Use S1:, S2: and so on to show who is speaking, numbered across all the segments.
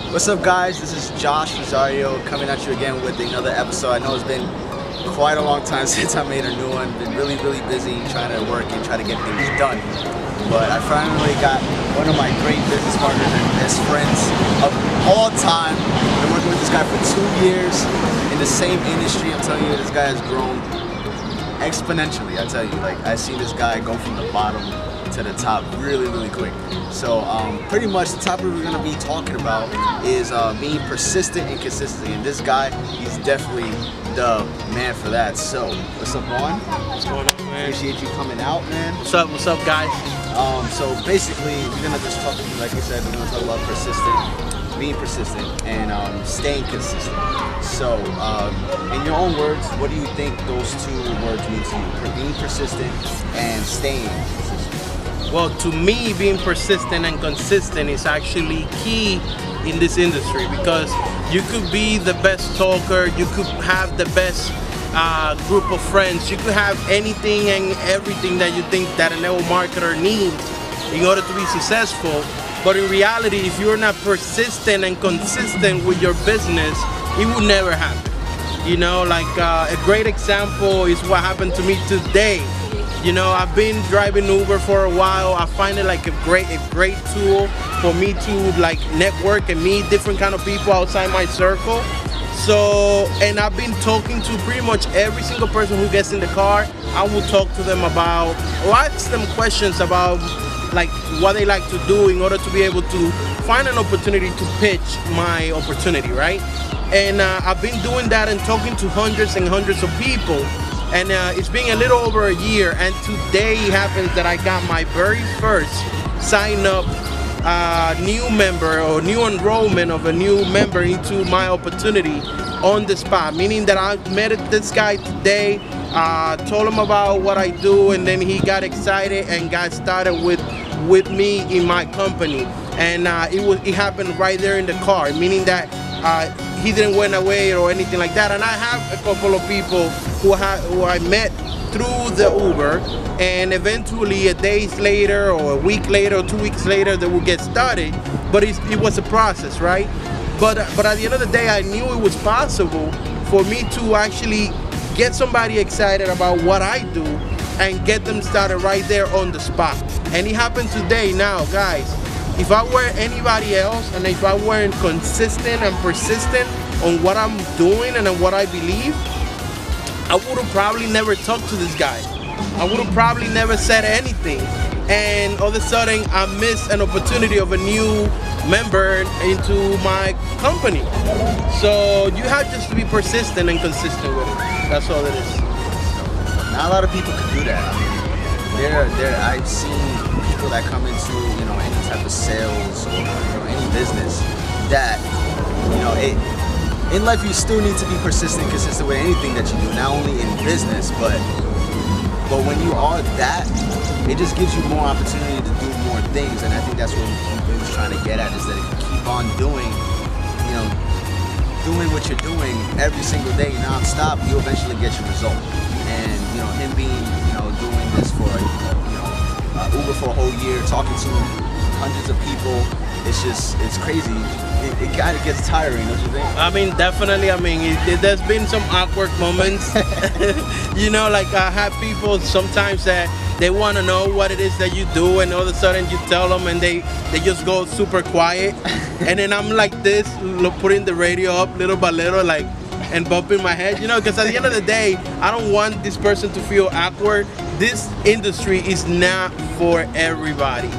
S1: What's up, guys? This is Josh Rosario coming at you again with another episode. I know it's been quite a long time since I made a new one. Been really busy trying to work and try to get things done. But I finally got one of my great business partners and best friends of all time. I've been working with this guy for 2 years in the same industry. I'm telling you, this guy has grown exponentially. I tell you, like, I see this guy go from the bottom to the top really quick. So pretty much the topic we're gonna be talking about is being persistent and consistent. And this guy, he's definitely the man for that. So what's up, Juan?
S2: What's going on, man?
S1: Appreciate you coming out, man.
S2: What's up, guys?
S1: So basically, we're gonna just talk, like I said, we're gonna talk about being persistent, and staying consistent. So, in your own words, what do you think those two words mean to you? Being persistent and staying consistent.
S2: Well, to me, being persistent and consistent is actually key in this industry, because you could be the best talker, you could have the best group of friends, you could have anything and everything that you think that a network marketer needs in order to be successful. But in reality, if you're not persistent and consistent with your business, it will never happen. You know, like a great example is what happened to me today. You know, I've been driving Uber for a while. I find it like a great tool for me to like network and meet different kind of people outside my circle. So, and I've been talking to pretty much every single person who gets in the car. I will talk to them about, or ask them questions about like what they like to do in order to be able to find an opportunity to pitch my opportunity, right? And I've been doing that and talking to hundreds and hundreds of people. And it's been a little over a year, and today happens that I got my very first sign up new member or new enrollment of a new member into my opportunity on the spot, meaning that I met this guy today, told him about what I do, and then he got excited and got started with me in my company. And it happened right there in the car, meaning that he didn't went away or anything like that. And I have a couple of people who I met through the Uber, and eventually a day later or a week later or 2 weeks later they will get started. But it was a process, right? But at the end of the day, I knew it was possible for me to actually get somebody excited about what I do and get them started right there on the spot. And it happened today. Now, guys, if I were anybody else, and if I weren't consistent and persistent on what I'm doing and on what I believe, I would have probably never talked to this guy. I would have probably never said anything. And all of a sudden, I missed an opportunity of a new member into my company. So you have just to be persistent and consistent with it. That's all it is.
S1: Not a lot of people can do that. I mean, I've seen people that come into any type of sales or any business that in life you still need to be persistent, consistent with anything that you do, not only in business, but when you are that, it just gives you more opportunity to do more things. And I think that's what he was trying to get at, is that if you keep on doing what you're doing every single day non-stop, you eventually get your result. And him being doing this for Uber for a whole year, talking to hundreds of people, it's crazy. It kind of gets tiring, don't you think?
S2: I mean, definitely. I mean, there's been some awkward moments. Like I have people sometimes that they want to know what it is that you do, and all of a sudden you tell them and they just go super quiet. And then I'm like this, putting the radio up little by little, like, and bumping my head, because at the end of the day, I don't want this person to feel awkward. This industry is not for everybody,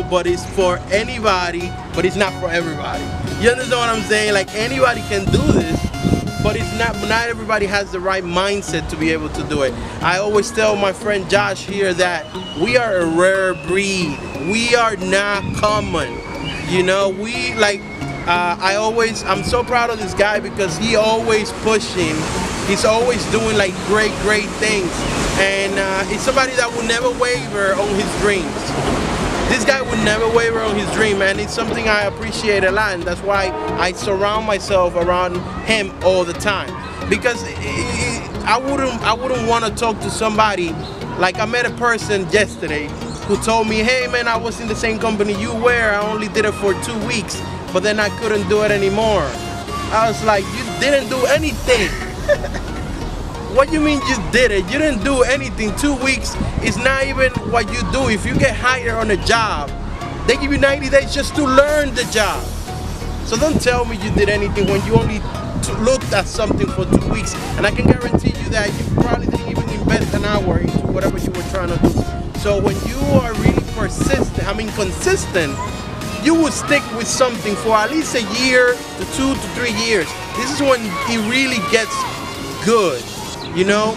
S2: but it's for anybody, but it's not for everybody. You understand what I'm saying? Like, anybody can do this, but it's not everybody has the right mindset to be able to do it. I always tell my friend Josh here that we are a rare breed. We are not common. I'm so proud of this guy because he always pushing. He's always doing like great things. And he's somebody that will never waver on his dreams. This guy would never waver on his dream, and it's something I appreciate a lot, and that's why I surround myself around him all the time. Because I wouldn't want to talk to somebody, like I met a person yesterday who told me, hey man, I was in the same company you were, I only did it for 2 weeks, but then I couldn't do it anymore. I was like, you didn't do anything. What you mean you did it? You didn't do anything. 2 weeks is not even what you do. If you get hired on a job, they give you 90 days just to learn the job. So don't tell me you did anything when you only looked at something for 2 weeks. And I can guarantee you that you probably didn't even invest an hour into whatever you were trying to do. So when you are really consistent, you will stick with something for at least a year to 2 to 3 years. This is when it really gets good. You know,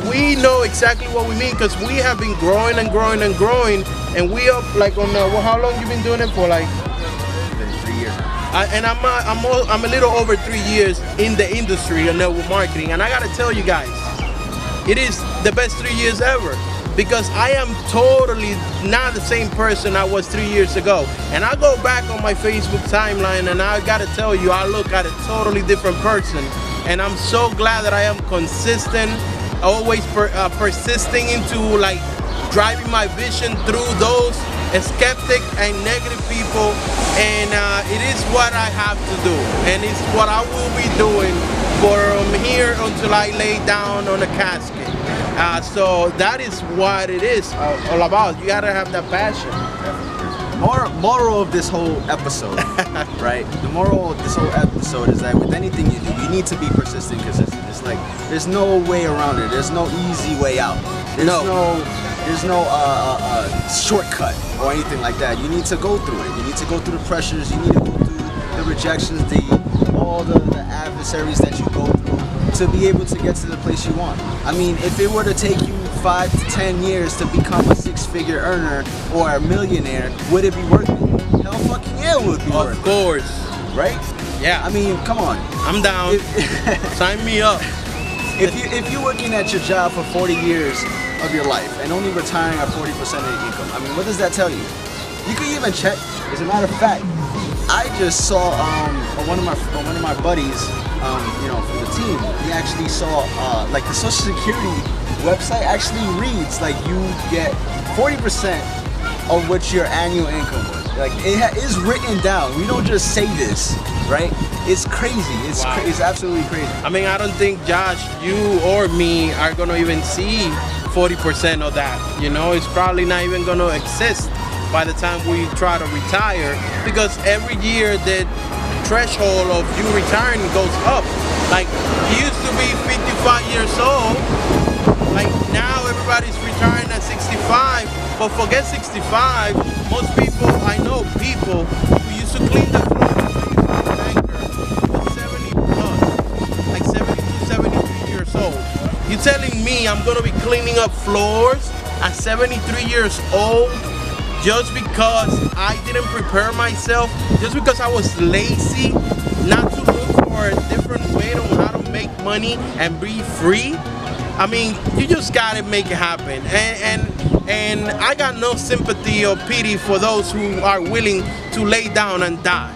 S2: we know exactly what we mean because we have been growing and growing and growing, and we are like on how long you been doing it for? Like
S1: 3 years.
S2: And I'm a little over 3 years in the industry of network marketing, and I gotta tell you guys, it is the best 3 years ever because I am totally not the same person I was 3 years ago. And I go back on my Facebook timeline, and I gotta tell you, I look at a totally different person. And I'm so glad that I am consistent, always persisting into like driving my vision through those skeptic and negative people. And it is what I have to do. And it's what I will be doing from here until I lay down on a casket. So that is what it is all about. You gotta have that passion.
S1: Moral of this whole episode, right? The moral of this whole episode is that with anything you do, you need to be persistent because it's like there's no way around it. There's no easy way out. There's no shortcut or anything like that. You need to go through it. You need to go through the pressures. You need to go through the rejections, all the adversaries that you go through to be able to get to the place you want. I mean, if it were to take you 5 to 10 years to become a 6-figure earner or a millionaire, would it be worth it? Hell fucking yeah, it would be worth it.
S2: Of course.
S1: Right?
S2: Yeah.
S1: I mean, come on.
S2: I'm down. Sign me up.
S1: If you're working at your job for 40 years of your life and only retiring at 40% of your income, I mean, what does that tell you? You can even check. As a matter of fact, I just saw one of my buddies, from the team. He actually saw like the Social Security website actually reads like you get 40% of what your annual income was. Like it is written down. We don't just say this, right? It's crazy. It's absolutely crazy.
S2: I mean, I don't think Josh, you or me are gonna even see 40% of that. You know, it's probably not even gonna exist by the time we try to retire because every year the threshold of you retiring goes up. Like you used to be 55 years old. Like now everybody's retiring at 65, but forget 65. Most people, I know people who used to clean the floor, like 70 plus, like 72, 73 years old. You telling me I'm gonna be cleaning up floors at 73 years old just because I didn't prepare myself, just because I was lazy not to look for a different way on how to make money and be free? I mean, you just gotta make it happen. And I got no sympathy or pity for those who are willing to lay down and die.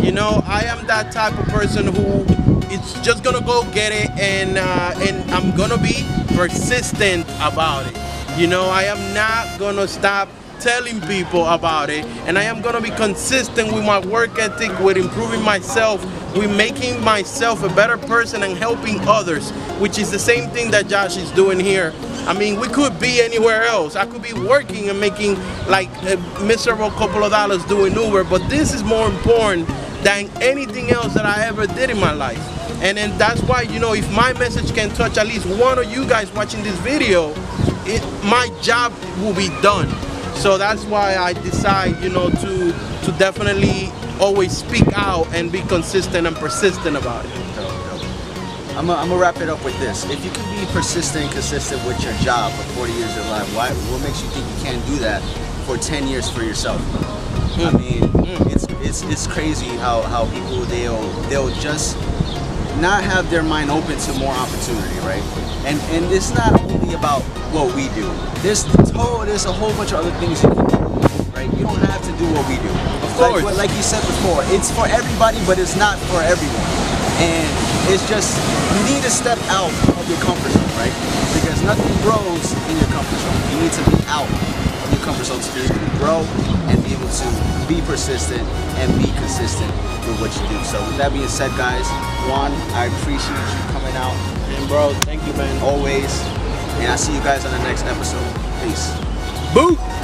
S2: You know, I am that type of person who is just gonna go get it, and I'm gonna be persistent about it. You know, I am not gonna stop telling people about it, and I am gonna be consistent with my work ethic, with improving myself, with making myself a better person and helping others, which is the same thing that Josh is doing here. I mean, we could be anywhere else. I could be working and making like a miserable couple of dollars doing Uber, but this is more important than anything else that I ever did in my life. And then that's why, you know, if my message can touch at least one of you guys watching this video, my job will be done. So that's why I decide, you know, to definitely always speak out and be consistent and persistent about it.
S1: I'm gonna wrap it up with this. If you can be persistent and consistent with your job for 40 years of your life, what makes you think you can't do that for 10 years for yourself? I mean, it's crazy how people they'll just not have their mind open to more opportunity, right? And it's not only about what we do. There's a whole bunch of other things you can do, right? You don't have to do what we do.
S2: Of course.
S1: Like you said before, it's for everybody, but it's not for everyone. And it's just, you need to step out of your comfort zone, right? Because nothing grows in your comfort zone. You need to be out of your comfort zone to be able to grow and be able to be persistent and be consistent with what you do. So with that being said, guys, Juan, I appreciate you coming out.
S2: And bro, thank you, man.
S1: Always. And I'll see you guys on the next episode. Peace.
S2: Boo!